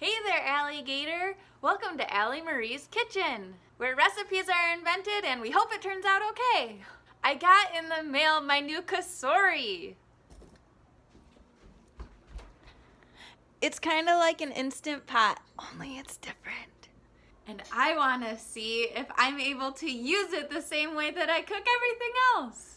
Hey there, alligator! Welcome to Allie Marie's Kitchen, where recipes are invented and we hope it turns out okay. I got in the mail my new Cosori. It's kind of like an Instant Pot, only it's different. And I want to see if I'm able to use it the same way that I cook everything else.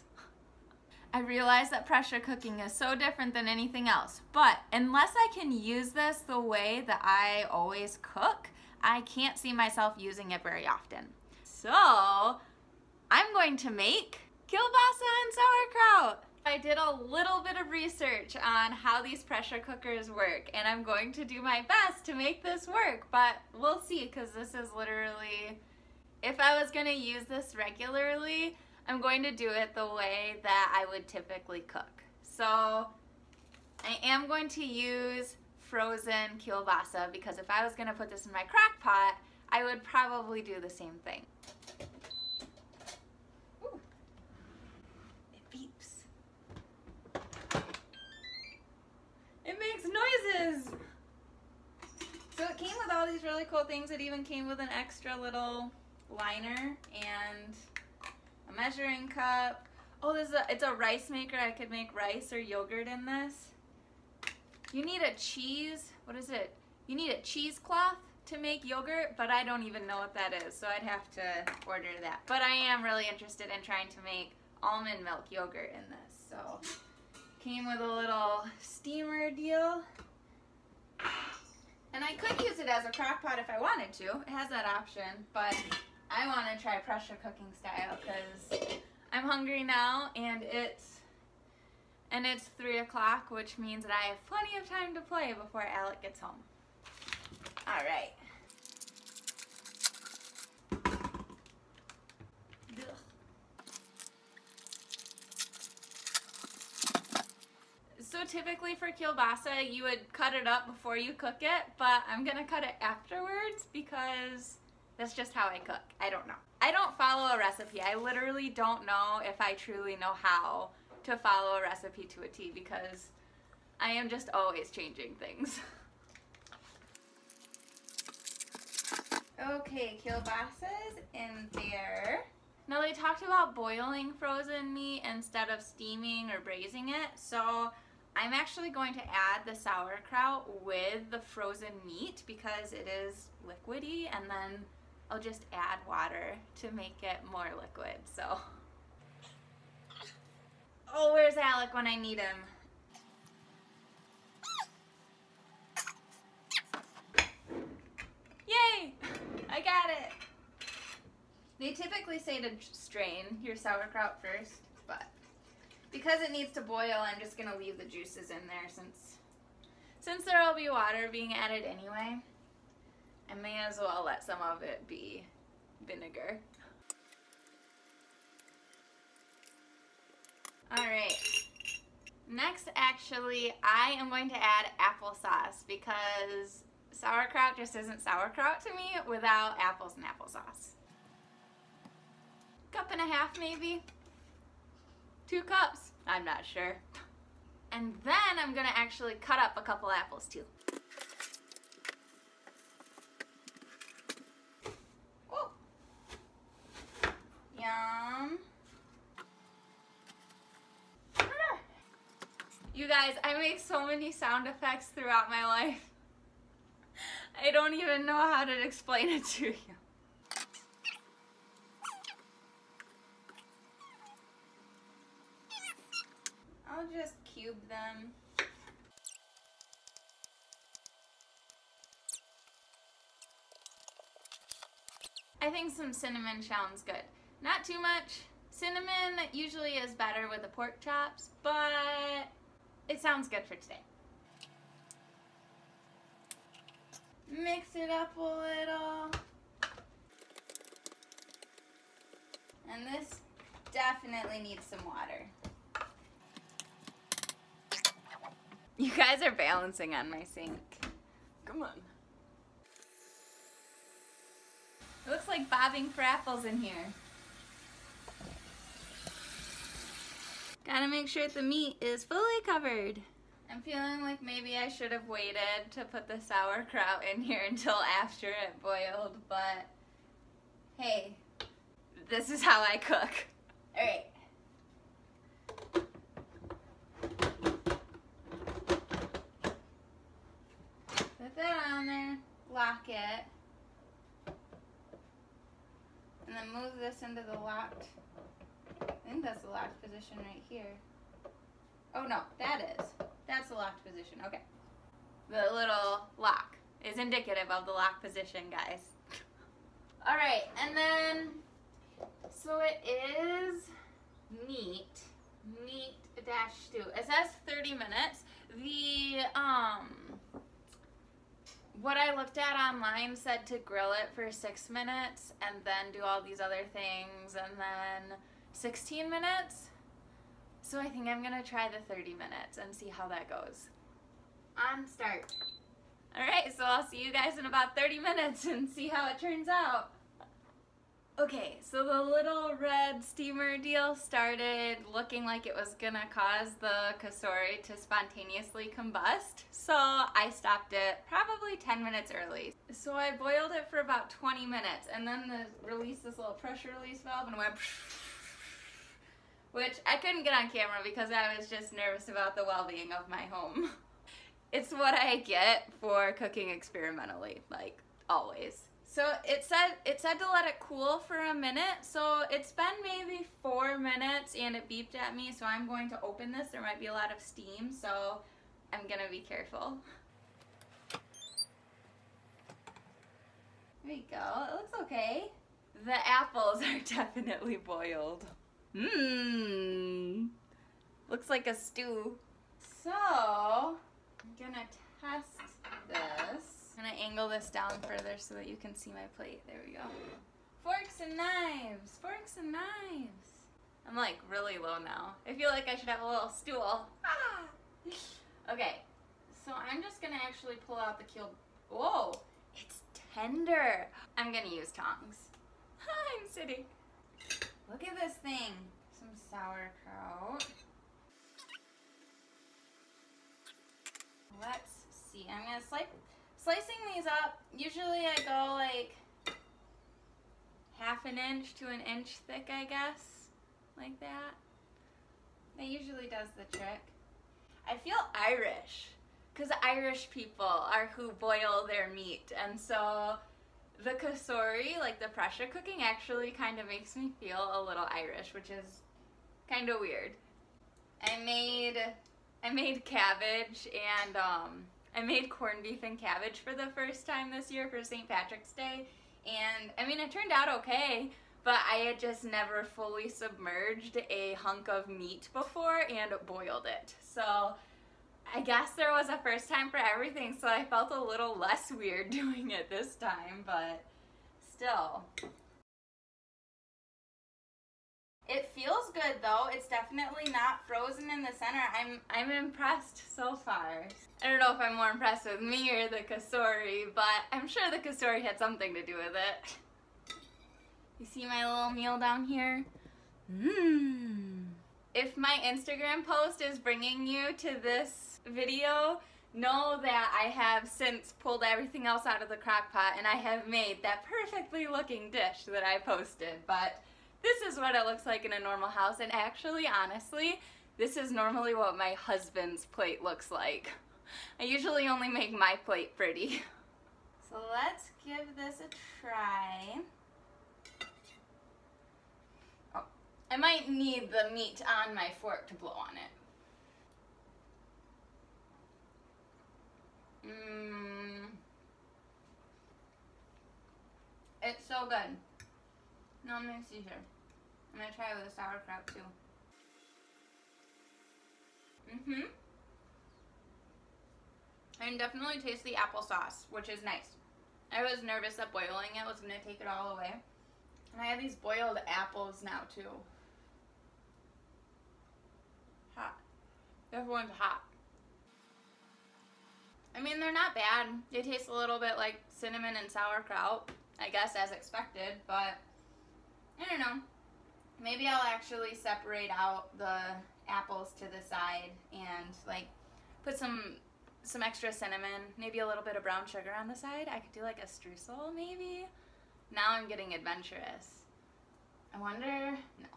I realize that pressure cooking is so different than anything else, but unless I can use this the way that I always cook, I can't see myself using it very often. So, I'm going to make kielbasa and sauerkraut. I did a little bit of research on how these pressure cookers work, and I'm going to do my best to make this work, but we'll see, because this is literally, if I was going to use this regularly, I'm going to do it the way that I would typically cook. So I am going to use frozen kielbasa because if I was going to put this in my crock pot, I would probably do the same thing. Ooh. It beeps. It makes noises. So it came with all these really cool things. It even came with an extra little liner and a measuring cup. Oh, it's a rice maker. I could make rice or yogurt in this. You need a cheese, what is it? You need a cheesecloth to make yogurt, but I don't even know what that is, so I'd have to order that. But I am really interested in trying to make almond milk yogurt in this. So, came with a little steamer deal. And I could use it as a crock pot if I wanted to. It has that option, but I want to try pressure cooking style because I'm hungry now and it's 3 o'clock, which means that I have plenty of time to play before Alec gets home. All right. So typically for kielbasa, you would cut it up before you cook it, but I'm gonna cut it afterwards because that's just how I cook. I don't know. I don't follow a recipe. I literally don't know if I truly know how to follow a recipe to a T because I am just always changing things. Okay, kielbasa's in there. Now they talked about boiling frozen meat instead of steaming or braising it, so I'm actually going to add the sauerkraut with the frozen meat because it is liquidy, and then I'll just add water to make it more liquid, so. Oh, where's Alec when I need him? Yay! I got it! They typically say to strain your sauerkraut first, but because it needs to boil, I'm just gonna leave the juices in there since there will be water being added anyway. I may as well let some of it be vinegar. Alright, next actually I am going to add applesauce because sauerkraut just isn't sauerkraut to me without apples and applesauce. 1.5 cups maybe? 2 cups? I'm not sure. And then I'm gonna actually cut up a couple apples too. Yum. You guys, I make so many sound effects throughout my life. I don't even know how to explain it to you. I'll just cube them. I think some cinnamon sounds good. Not too much. Cinnamon usually is better with the pork chops, but it sounds good for today. Mix it up a little. And this definitely needs some water. You guys are balancing on my sink. Come on. It looks like bobbing for apples in here. Gotta make sure the meat is fully covered. I'm feeling like maybe I should have waited to put the sauerkraut in here until after it boiled, but hey, this is how I cook. All right. Put that on there, lock it, and then move this into the locked, I think that's the locked position right here. Oh no, that's the locked position, okay. The little lock is indicative of the locked position, guys. All right, and then, so it is meat dash stew. It says 30 minutes. What I looked at online said to grill it for 6 minutes and then do all these other things and then 16 minutes. So I think I'm gonna try the 30 minutes and see how that goes. On start. All right, so I'll see you guys in about 30 minutes and see how it turns out. Okay, so the little red steamer deal started looking like it was gonna cause the Cosori to spontaneously combust, so I stopped it probably 10 minutes early. So I boiled it for about 20 minutes and then this little pressure release valve and it went which I couldn't get on camera because I was just nervous about the well-being of my home. It's what I get for cooking experimentally, like always. So it said to let it cool for a minute, so it's been maybe 4 minutes and it beeped at me, so I'm going to open this. There might be a lot of steam, so I'm gonna be careful. There you go, it looks okay. The apples are definitely boiled. Mmm, looks like a stew. So, I'm gonna test this. I'm gonna angle this down further so that you can see my plate. There we go. Forks and knives, forks and knives. I'm like really low now. I feel like I should have a little stool. Ah! Okay, so I'm just gonna actually pull out the Whoa, it's tender. I'm gonna use tongs. I'm sitting. Look at this thing. Some sauerkraut. Let's see. I'm gonna slicing these up. Usually I go like ½ inch to 1 inch thick, I guess, like that. That usually does the trick. I feel Irish, because Irish people are who boil their meat, and so the Cosori, like the pressure cooking, actually kind of makes me feel a little Irish, which is kind of weird. I made cabbage and I made corned beef and cabbage for the first time this year for St. Patrick's Day, and I mean it turned out okay, but I had just never fully submerged a hunk of meat before and boiled it. So I guess there was a first time for everything, so I felt a little less weird doing it this time, but still. It feels good though. It's definitely not frozen in the center. I'm impressed so far. I don't know if I'm more impressed with me or the Cosori, but I'm sure the Cosori had something to do with it. You see my little meal down here? Mmm. If my Instagram post is bringing you to this video, know that I have since pulled everything else out of the crock pot and I have made that perfectly looking dish that I posted, but this is what it looks like in a normal house, and actually, honestly, this is normally what my husband's plate looks like. I usually only make my plate pretty. So let's give this a try. Oh, I might need the meat on my fork to blow on it. Mmm. It's so good. No, let me see here. I'm gonna try it with the sauerkraut too. I can definitely taste the applesauce, which is nice. I was nervous that boiling it was gonna take it all away. And I have these boiled apples now too. Hot. Everyone's hot. I mean, they're not bad. They taste a little bit like cinnamon and sauerkraut, I guess, as expected, but I don't know. Maybe I'll actually separate out the apples to the side and like Put some extra cinnamon, maybe a little bit of brown sugar on the side. I could do like a streusel maybe. Now I'm getting adventurous. I wonder, no.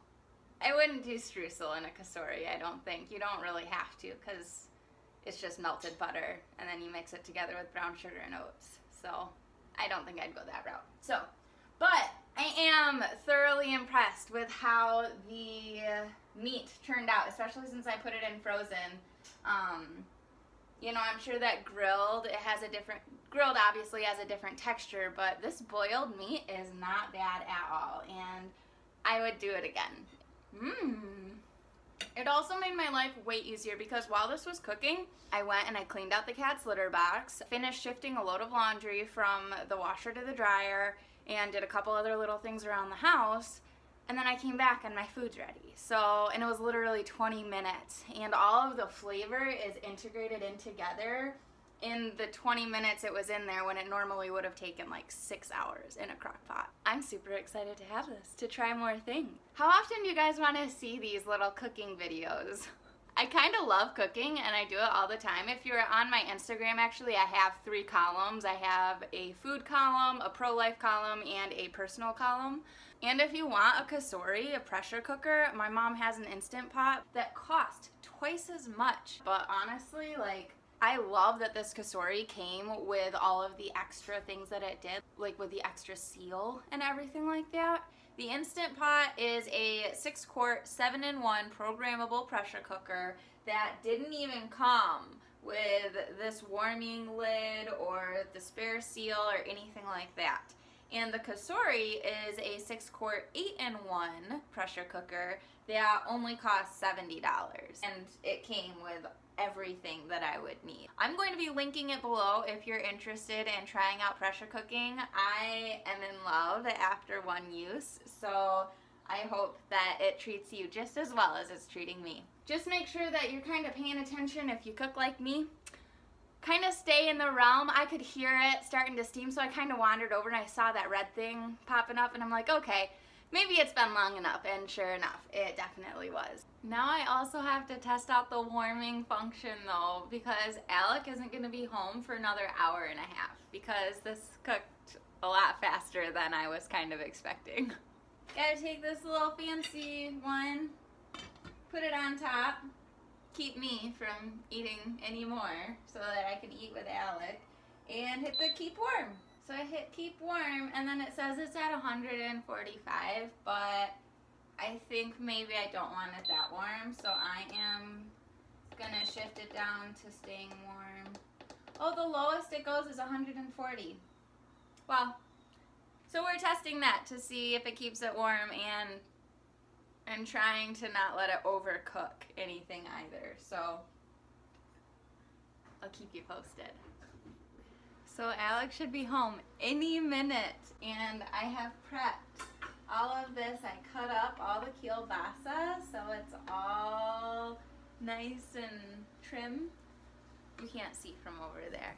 I wouldn't do streusel in a Cosori, I don't think. You don't really have to because it's just melted butter and then you mix it together with brown sugar and oats. So I don't think I'd go that route. So, but I am thoroughly impressed with how the meat turned out, especially since I put it in frozen. You know, I'm sure that grilled obviously has a different texture, but this boiled meat is not bad at all, and I would do it again. It also made my life way easier because while this was cooking, I went and I cleaned out the cat's litter box, finished shifting a load of laundry from the washer to the dryer, and did a couple other little things around the house, and then I came back and my food's ready. So, and it was literally 20 minutes, and all of the flavor is integrated in together in the 20 minutes it was in there when it normally would have taken like 6 hours in a crock pot. I'm super excited to have this, to try more things. How often do you guys want to see these little cooking videos? I kind of love cooking and I do it all the time. If you're on my Instagram, actually, I have 3 columns. I have a food column, a pro-life column, and a personal column. And if you want a Cosori, a pressure cooker, my mom has an Instant Pot that cost twice as much. But honestly, like, I love that this Cosori came with all of the extra things that it did, like with the extra seal and everything like that. The Instant Pot is a 6-quart, 7-in-1 programmable pressure cooker that didn't even come with this warming lid or the spare seal or anything like that. And the Cosori is a 6-quart, 8-in-1 pressure cooker that only costs $70. And it came with everything that I would need. I'm going to be linking it below if you're interested in trying out pressure cooking. I am in love after one use, so I hope that it treats you just as well as it's treating me. Just make sure that you're kind of paying attention if you cook like me. Kind of stay in the realm. I could hear it starting to steam, so I kind of wandered over and I saw that red thing popping up and I'm like, okay, maybe it's been long enough, and sure enough, it definitely was. Now I also have to test out the warming function though, because Alec isn't going to be home for another hour-and-a-half because this cooked a lot faster than I was kind of expecting. Gotta take this little fancy one, put it on top, keep me from eating anymore so that I can eat with Alec, and hit the keep warm. So I hit keep warm, and then it says it's at 145, but I think maybe I don't want it that warm, so I am gonna shift it down to staying warm. Oh, the lowest it goes is 140. Well, so we're testing that to see if it keeps it warm, and trying to not let it overcook anything either, so I'll keep you posted. So Alex should be home any minute, and I have prepped all of this. I cut up all the kielbasa, so it's all nice and trim. You can't see from over there.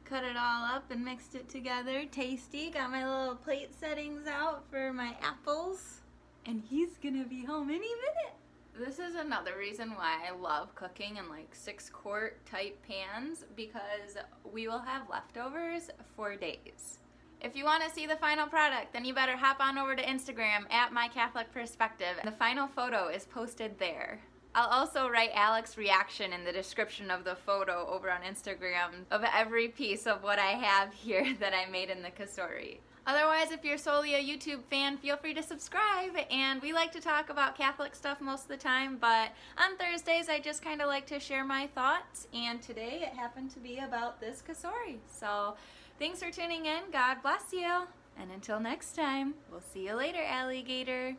Cut it all up and mixed it together. Tasty. Got my little plate settings out for my apples, and he's gonna be home any minute. This is another reason why I love cooking in like 6-quart type pans, because we will have leftovers for days. If you want to see the final product, then you better hop on over to Instagram at My Catholic Perspective. The final photo is posted there. I'll also write Alex's reaction in the description of the photo over on Instagram of every piece of what I have here that I made in the Cosori. Otherwise, if you're solely a YouTube fan, feel free to subscribe, and we like to talk about Catholic stuff most of the time, but on Thursdays I just kind of like to share my thoughts, and today it happened to be about this Cosori. So thanks for tuning in, God bless you, and until next time, we'll see you later, alligator.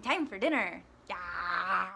Time for dinner. Yeah.